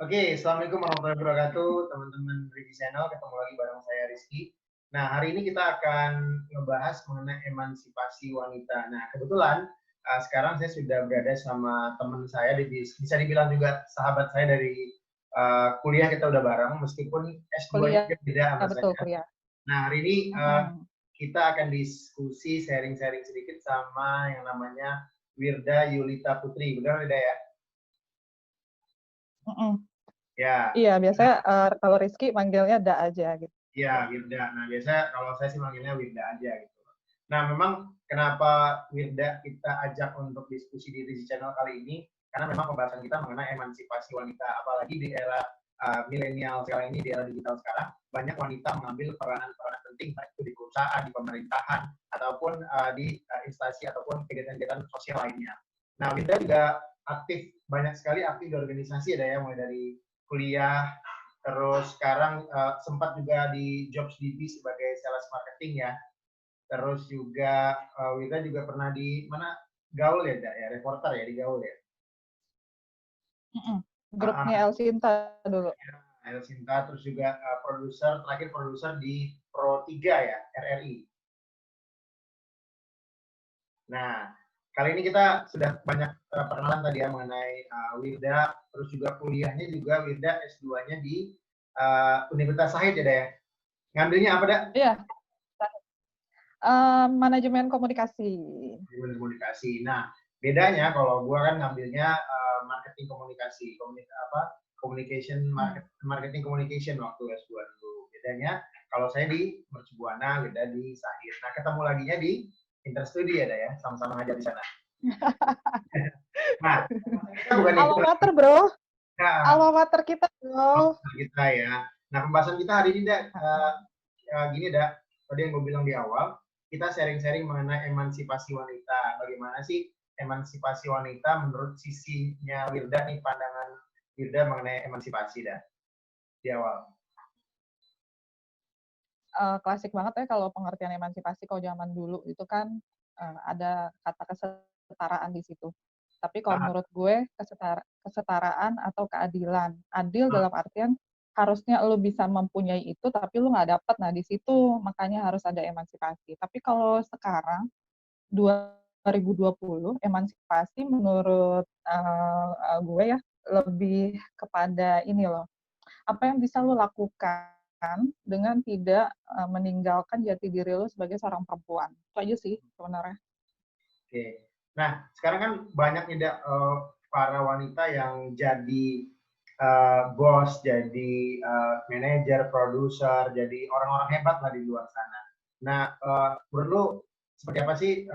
Oke, Assalamualaikum warahmatullahi wabarakatuh, teman-teman Rizky Channel. Ketemu lagi bareng saya Rizky. Nah, hari ini kita akan ngebahas mengenai emansipasi wanita. Nah, kebetulan sekarang saya sudah berada sama teman saya, bisa dibilang juga sahabat saya dari kuliah kita udah bareng, meskipun S2-nya Kuliah, beda sama betul saya. kuliah. Nah, hari ini Mhm. kita akan diskusi sharing-sharing sedikit sama yang namanya Wirda Yulita Putri. Benar, Wirda ya? Mhm. Ya. Iya, biasanya kalau Rizky manggilnya Da aja gitu. Ya, Wirda. Nah, biasanya kalau saya sih manggilnya Wirda aja gitu. Nah, memang kenapa Wirda kita ajak untuk diskusi di Rizky Channel kali ini, karena memang pembahasan kita mengenai emansipasi wanita, apalagi di era milenial sekarang ini, di era digital sekarang, banyak wanita mengambil peranan-peranan penting, baik itu di perusahaan, di pemerintahan, ataupun di instansi ataupun kegiatan-kegiatan sosial lainnya. Nah, Wirda juga banyak sekali aktif di organisasi, ada ya, mulai dari kuliah, terus sekarang sempat juga di Jobs DB sebagai sales marketing ya. Terus juga Wida juga pernah di mana Gaul ya, ya reporter ya di Gaul ya. Mhm. Grupnya El Sinta dulu. El Sinta, terus juga terakhir produser di Pro 3 ya, RRI. Nah, kali ini kita sudah banyak perkenalan tadi ya mengenai Wirda, terus juga kuliahnya juga Wirda S2-nya di Universitas Sahid ya. Ngambilnya apa, Dak? Iya, manajemen komunikasi. Komunikasi. Nah, bedanya kalau gua kan ngambilnya marketing komunikasi, communication marketing communication waktu S2 dulu. Bedanya kalau saya di Mercubuana, beda di Sahir. Nah, ketemu laginya di Interstudi ada ya, sama-sama ngajar di sana. Nah, kita bukan itu. Alma mater, bro. Nah, Alma mater kita, bro. kita ya. Nah, pembahasan kita hari ini gini dah. Tadi yang gue bilang di awal, kita sharing-sharing mengenai emansipasi wanita. Bagaimana sih emansipasi wanita menurut sisinya Wirda nih, pandangan Wirda mengenai emansipasi dah di awal. Klasik banget ya kalau pengertian emansipasi kalau zaman dulu itu kan ada kata kesetaraan di situ. Tapi kalau menurut gue kesetaraan atau keadilan. Adil dalam artian harusnya lo bisa mempunyai itu tapi lo nggak dapet. Nah di situ makanya harus ada emansipasi. Tapi kalau sekarang 2020 emansipasi menurut gue ya lebih kepada ini loh, apa yang bisa lo lakukan dengan tidak meninggalkan jati diri lo sebagai seorang perempuan. Itu aja sih sebenarnya. Oke. Nah, sekarang kan banyak tidak para wanita yang jadi bos, jadi manajer, produser, jadi orang-orang hebat lah di luar sana. Nah, menurut lu seperti apa sih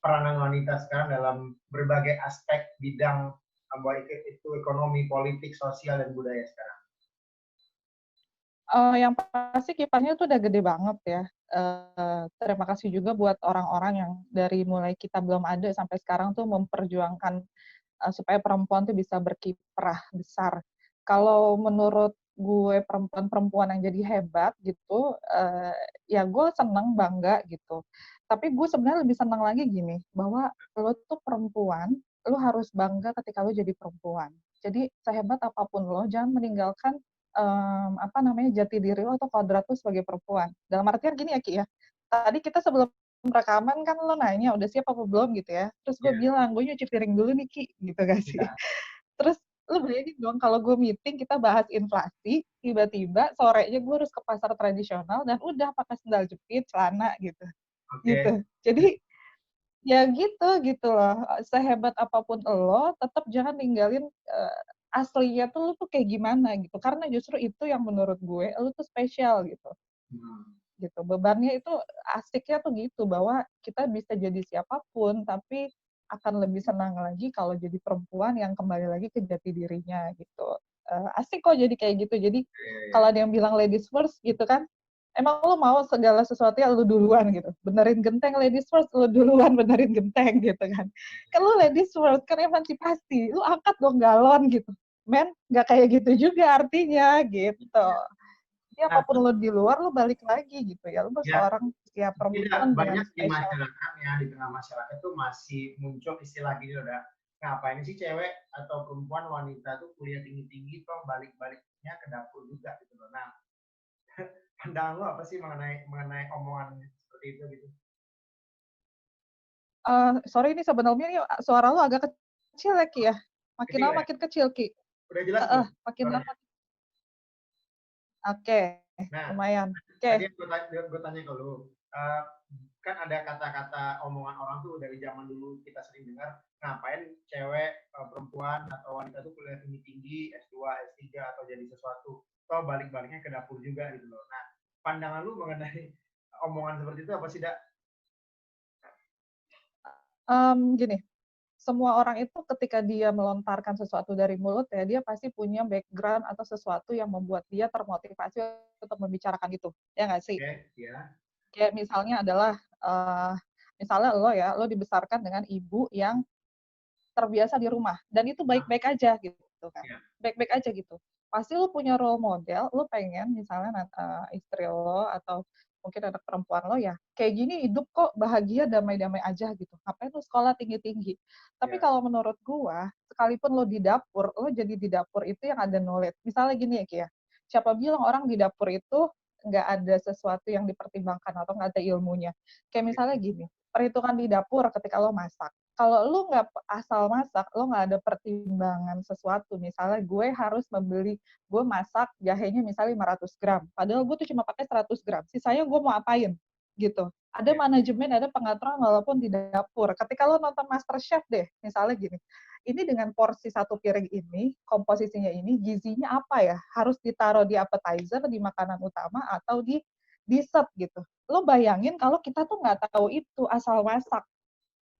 peranan wanita sekarang dalam berbagai aspek bidang baik itu ekonomi, politik, sosial, dan budaya sekarang? Yang pasti kiprahnya tuh udah gede banget ya. Terima kasih juga buat orang-orang yang dari mulai kita belum ada sampai sekarang tuh memperjuangkan supaya perempuan tuh bisa berkiprah besar. Kalau menurut gue perempuan-perempuan yang jadi hebat gitu, ya gue seneng, bangga gitu. Tapi gue sebenarnya lebih seneng lagi gini, bahwa lo tuh perempuan, lo harus bangga ketika lo jadi perempuan. Jadi sehebat apapun lo, jangan meninggalkan jati diri lo atau kodrat lo sebagai perempuan. Dalam artian gini ya Ki ya, tadi kita sebelum rekaman kan lo nanya udah siap apa belum gitu ya, terus gue bilang gue nyuci piring dulu nih Ki, gitu gak sih? Ya. Terus lo bayangin dong kalau gue meeting kita bahas inflasi, tiba-tiba sorenya gue harus ke pasar tradisional dan udah pakai sendal jepit, celana gitu, gitu. Oke. Jadi ya gitu loh. Sehebat apapun lo, tetap jangan ninggalin aslinya tuh lo tuh kayak gimana gitu. Karena justru itu yang menurut gue lo tuh spesial gitu. Gitu. Bebannya itu asiknya tuh gitu bahwa kita bisa jadi siapapun tapi akan lebih senang lagi kalau jadi perempuan yang kembali lagi ke jati dirinya gitu. Asik kok jadi kayak gitu. Jadi kalau ada yang bilang ladies first gitu kan, emang lo mau segala sesuatu yang lo duluan gitu. Benerin genteng ladies first, lo duluan benerin genteng gitu kan. Kan lo ladies first, kan emansipasi. Lo angkat dong galon gitu. Men, nggak kayak gitu juga artinya gitu. Jadi Nah, apapun lo di luar, lo balik lagi gitu ya. Lo ya, seorang ya tidak perempuan yang banyak di spesial. masyarakat ya, di tengah masyarakat itu masih muncul istilah gini udah ngapain sih cewek atau perempuan wanita tuh kuliah tinggi-tinggi toh balik-baliknya ke dapur juga gitu loh. Nah, pandangan lo apa sih mengenai mengenai omongan seperti itu gitu? Sorry ini sebenarnya nih suara lu agak kecil ya, Ki, ya? Makin Kecil lama ya? makin kecil, Ki. Udah jelas Heeh, belum makin lama. suaranya? Oke, Nah, lumayan. Oke. tadi gue tanya ke lu, kan ada kata-kata omongan orang tuh dari zaman dulu kita sering dengar, ngapain cewek, perempuan atau wanita tuh kuliah tinggi-tinggi, S2, S3 atau jadi sesuatu, toh balik-baliknya ke dapur juga gitu loh. Nah, pandangan lu mengenai omongan seperti itu apa sih, Dak? Gini, semua orang itu ketika dia melontarkan sesuatu dari mulut ya, dia pasti punya background atau sesuatu yang membuat dia termotivasi untuk membicarakan itu, ya nggak sih? Oke, ya. Kayak misalnya adalah, misalnya lo dibesarkan dengan ibu yang terbiasa di rumah, dan itu Nah, baik-baik aja gitu kan, ya, baik-baik aja gitu. Pasti lo punya role model, lo pengen misalnya istri lo atau mungkin anak perempuan lo ya, kayak gini hidup kok bahagia, damai-damai aja gitu. Ngapain lo sekolah tinggi-tinggi? Tapi ya, kalau menurut gua, sekalipun lo di dapur, lo jadi di dapur itu yang ada knowledge. Misalnya gini ya, Ki ya, siapa bilang orang di dapur itu nggak ada sesuatu yang dipertimbangkan atau nggak ada ilmunya. Kayak misalnya gini, perhitungan di dapur ketika lo masak. Kalau lu nggak asal masak, lo nggak ada pertimbangan sesuatu. Misalnya gue harus membeli, gue masak jahenya misalnya 500 gram. Padahal gue tuh cuma pakai 100 gram. Sisanya gue mau apain? Gitu. Ada ya, manajemen, ada pengaturan walaupun di dapur. Ketika lo nonton MasterChef deh, misalnya gini, ini dengan porsi satu piring ini, komposisinya ini, gizinya apa ya? Harus ditaruh di appetizer, di makanan utama, atau di dessert gitu. Lo bayangin kalau kita tuh nggak tahu itu asal masak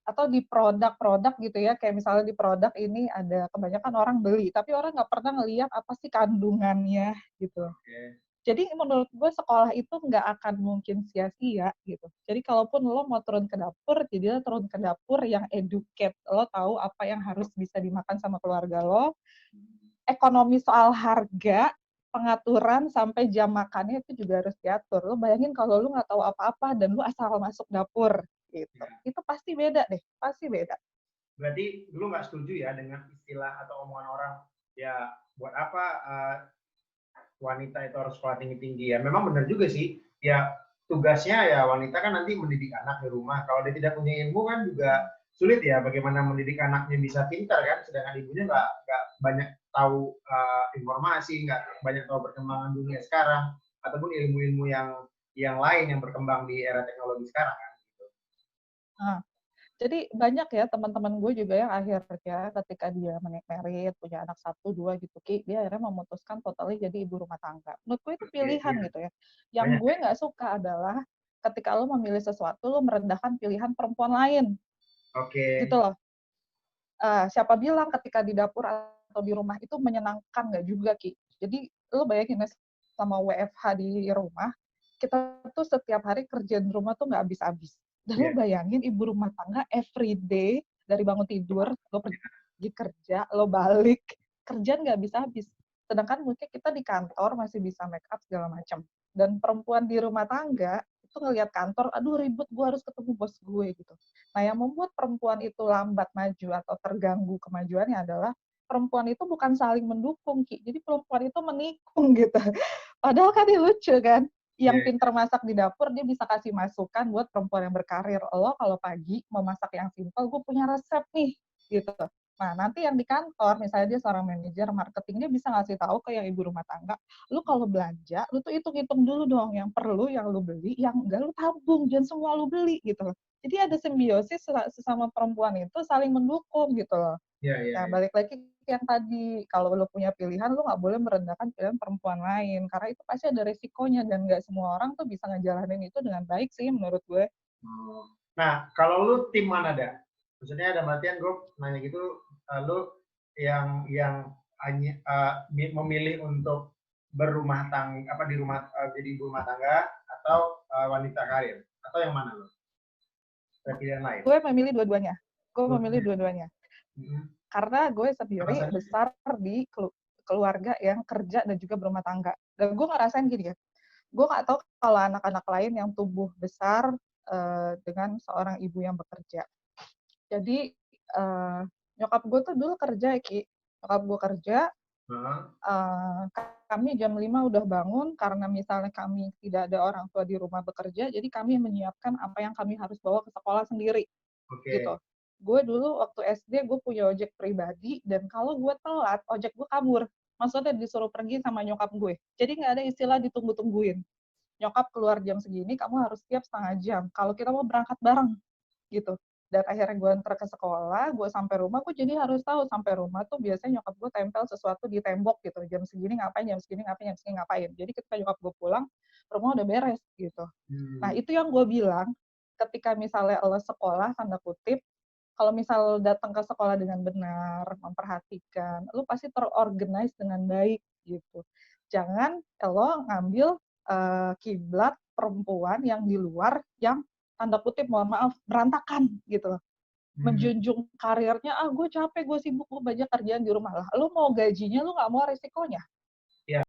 atau di produk-produk gitu ya, kayak misalnya di produk ini ada kebanyakan orang beli, tapi orang nggak pernah ngelihat apa sih kandungannya gitu. oke. Jadi menurut gue sekolah itu nggak akan mungkin sia-sia gitu. Jadi kalaupun lo mau turun ke dapur, jadi lo turun ke dapur yang educate, lo tahu apa yang harus bisa dimakan sama keluarga lo, ekonomi soal harga, pengaturan sampai jam makannya itu juga harus diatur. Lo bayangin kalau lo nggak tahu apa-apa dan lo asal masuk dapur gitu. Ya. Itu pasti beda deh, pasti beda. Berarti dulu nggak setuju ya dengan istilah atau omongan orang, ya buat apa wanita itu harus sekolah tinggi-tinggi ya. Memang benar juga sih. Ya tugasnya ya wanita kan nanti mendidik anak di rumah. Kalau dia tidak punya ilmu kan juga sulit ya bagaimana mendidik anaknya bisa pintar kan. Sedangkan ibunya nggak banyak tahu informasi, nggak banyak tahu perkembangan dunia sekarang ataupun ilmu-ilmu yang lain yang berkembang di era teknologi sekarang kan. Nah, jadi banyak ya teman-teman gue juga yang akhirnya ketika dia merit, punya anak satu, dua gitu, Ki, dia akhirnya memutuskan totally jadi ibu rumah tangga. Menurut gue itu Oke, pilihan iya gitu ya. Yang banyak. gue nggak suka adalah ketika lo memilih sesuatu, lo merendahkan pilihan perempuan lain, Oke, gitu loh. Siapa bilang ketika di dapur atau di rumah itu menyenangkan nggak juga, Ki. Jadi lo bayangin ya, sama WFH di rumah, kita tuh setiap hari kerjaan rumah tuh nggak habis-habis. Dan lo iya. bayangin ibu rumah tangga every day, dari bangun tidur, lo pergi kerja, lo balik, kerjaan nggak habis-habis. Sedangkan mungkin kita di kantor masih bisa make up segala macam. Dan perempuan di rumah tangga, itu ngelihat kantor, aduh ribut, gue harus ketemu bos gue gitu. Nah, yang membuat perempuan itu lambat maju atau terganggu kemajuannya adalah perempuan itu bukan saling mendukung, Ki. Jadi perempuan itu menikung gitu. Padahal kan dia lucu kan. Yang Iya. pinter masak di dapur, dia bisa kasih masukan buat perempuan yang berkarir. Lo kalau pagi mau masak yang simpel, gue punya resep nih. Gitu. Nah, nanti yang di kantor, misalnya dia seorang manajer marketing, dia bisa ngasih tahu ke yang ibu rumah tangga, lu kalau belanja, lu tuh hitung-hitung dulu dong, yang perlu, yang lu beli, yang enggak lu tabung, jangan semua lu beli gitu. Jadi ada simbiosis sesama perempuan itu saling mendukung gitu loh. Iya, iya, Ya iya. balik lagi ke yang tadi, kalau lo punya pilihan, lo nggak boleh merendahkan pilihan perempuan lain, karena itu pasti ada resikonya dan nggak semua orang tuh bisa ngejalanin itu dengan baik sih menurut gue. Oh. Nah, kalau lu tim mana dah? Maksudnya ada artian gue nanya gitu, lu yang hanya memilih untuk berumah tangga apa di rumah jadi ibu rumah tangga atau wanita karir atau yang mana lu? Ada pilihan lain? Gue memilih dua-duanya. Gue memilih Dua-duanya. dua-duanya. Mm-hmm. Karena gue sendiri Alasannya? besar di keluarga yang kerja dan juga berumah tangga. Dan gue ngerasain gini ya, gue nggak tahu kalau anak-anak lain yang tumbuh besar dengan seorang ibu yang bekerja. Jadi Nyokap gue tuh dulu kerja, Ki. Nyokap gue kerja, kami jam 5 udah bangun karena misalnya kami tidak ada orang tua di rumah bekerja, jadi kami menyiapkan apa yang kami harus bawa ke sekolah sendiri, gitu. Gue dulu waktu SD gue punya ojek pribadi, dan kalau gue telat, ojek gue kabur. Maksudnya disuruh pergi sama nyokap gue. Jadi nggak ada istilah ditunggu-tungguin. Nyokap keluar jam segini, kamu harus siap setengah jam. Kalau kita mau berangkat bareng, gitu. Dan akhirnya gue antar ke sekolah, gue sampai rumah, gue jadi harus tahu sampai rumah tuh biasanya nyokap gue tempel sesuatu di tembok gitu, jam segini ngapain, jam segini ngapain, jam segini ngapain. Jadi ketika nyokap gue pulang, rumah udah beres gitu. Nah itu yang gue bilang, ketika misalnya lo sekolah, tanda kutip, kalau misal datang ke sekolah dengan benar, memperhatikan, lo pasti terorganize dengan baik gitu. Jangan lo ngambil kiblat perempuan yang di luar, yang tanda kutip mohon maaf berantakan gitu loh. Menjunjung karirnya, gue capek, gue sibuk, gue banyak kerjaan di rumah lah. Lu mau gajinya, lu nggak mau resikonya. Ya.